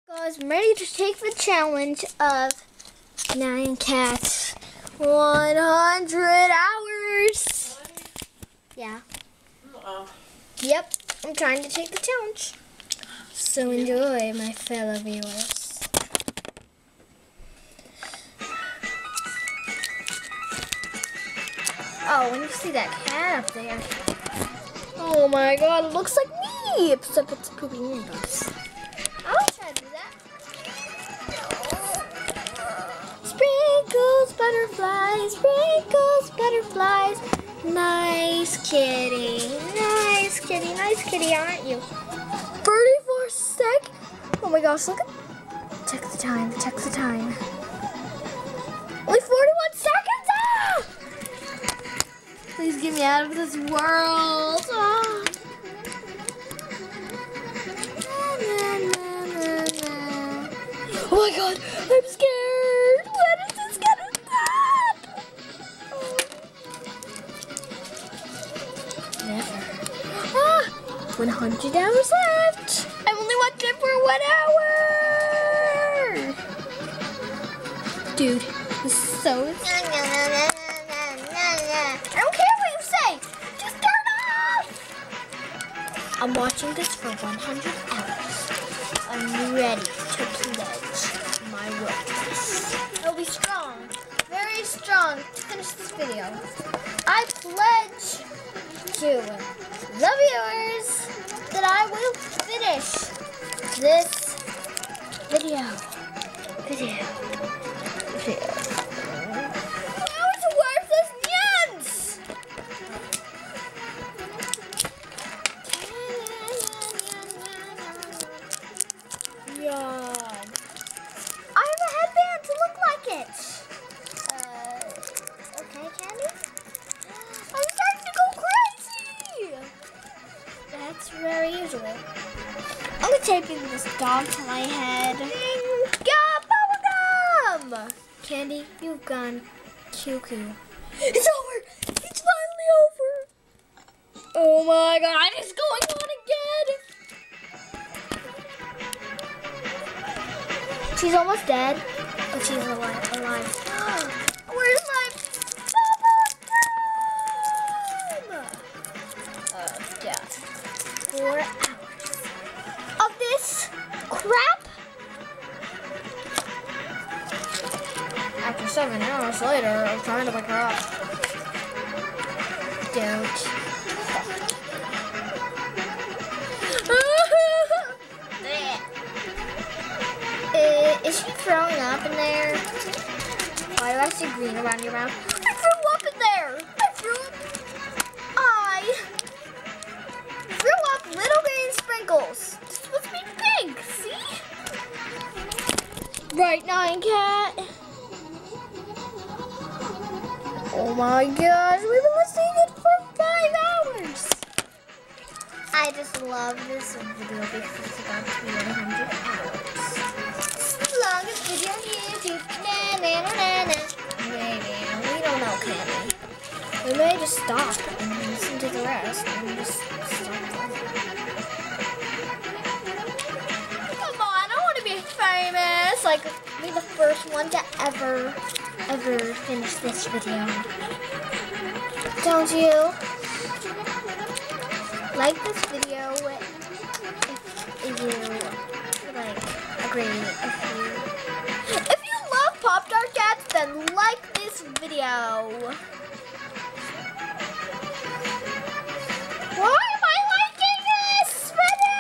Guys, I'm ready to take the challenge of Nyan Cat 100 hours. Yeah. Yep, I'm trying to take the challenge. So enjoy, my fellow viewers. Oh, when you see that cat up there. Oh my god, it looks like me, except it's pooping in us. I'll try to do that. Sprinkles, butterflies, sprinkles, butterflies. Nice kitty, nice kitty, aren't you? 34 seconds. Oh my gosh, look at. Check the time, Only 41 seconds! Ah! Please get me out of this world. Ah. Oh my god, I'm scared. When is this gonna stop? Never. 100 hours left. I only watched it for 1 hour. Dude, this is so. I don't care what you say. Just turn off. I'm watching this for 100 hours. I'm ready to pledge my words. I'll be strong, very strong to finish this video. I pledge to the viewers that I will finish this video. Now it's worthless nyans! Yeah. I have a headband to look like it. Okay, Candy? I'm starting to go crazy! That's very usual. I'm taping this dog to my head. Got bubblegum! Candy, you've gone cuckoo. It's over! It's finally over! Oh my god, it's going on again! She's almost dead, but she's alive. Where's my bubblegum? Yeah. 4 hours of this crap. After 7 hours later, I'm trying to wake her up. Don't. Is she throwing up in there? Why do I see green around your mouth? I threw up in there! I threw up little green sprinkles. It's supposed to be pink, see? Right, Nyan Cat? Oh my gosh, we've been listening to it for 5 hours. I just love this video because it's about to be 100 hours. Longest video on YouTube. We don't know, Candy. We may just stop and listen to the rest and just stop. Come on, I want to be famous. Like, be the first one to ever finish this video. Don't you? Like this video if you like agree. If you love Pop-Tart cats, then like this video. Why am I liking this video?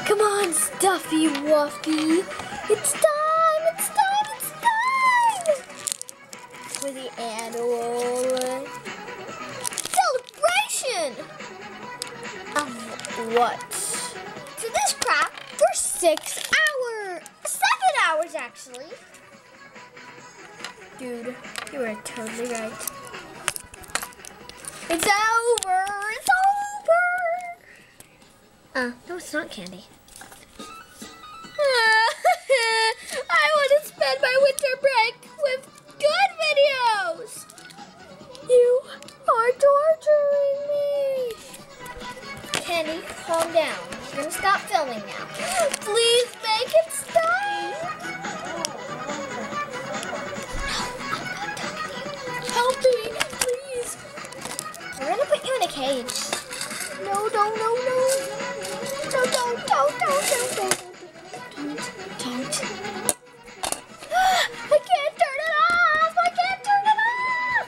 Come on, Stuffy Wuffy. It's time. For the annual celebration of what? So this crap for 6 hours. 7 hours, actually. Dude, you were totally right. It's over. No, it's not, Candy. I want to spend my winter break with good videos. You Candy, calm down. We're gonna stop filming now. Please make it stop. Help me, please. We're gonna put you in a cage. No, don't. No, don't. I can't turn it off.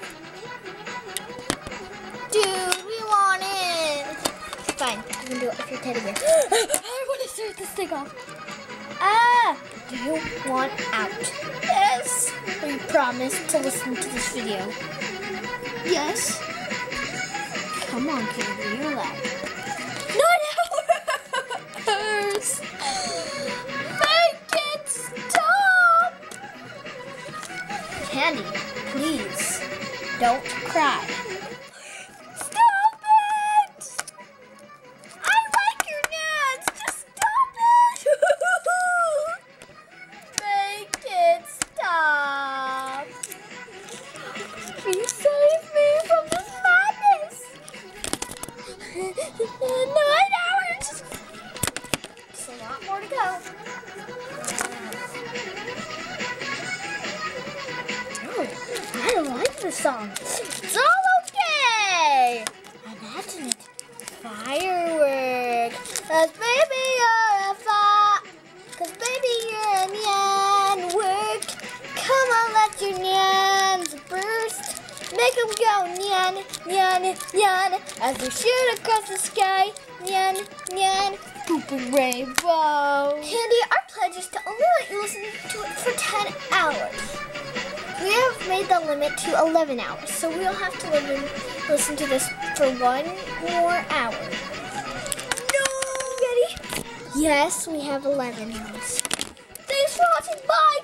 Dude, we want in. Fine, you can do it with your teddy bear. I want to start this thing off. Do you want out? Yes. We promise to listen to this video. Yes. Come on, Candy, you're allowed. Not ours. Make it stop. Candy, please, don't cry. Stop it! I like your nuts. Just stop it. Make it stop. Please save me from this madness. 9 hours. Just a lot more to go. Oh, I like this song. It's all okay. Imagine it. Firework. 'Cause baby you're a Cause baby you're a Nyan work. Come on, let your Nyans burst. Make them go Nyan, Nyan, Nyan. As they shoot across the sky. Nyan, Nyan, poop and rainbow. Candy, our pledge is to only let you listen to it for 10 hours. We have made the limit to 11 hours, so we'll have to listen to this for 1 more hour. No! Ready? Yes, we have 11 hours. Thanks for watching. Bye!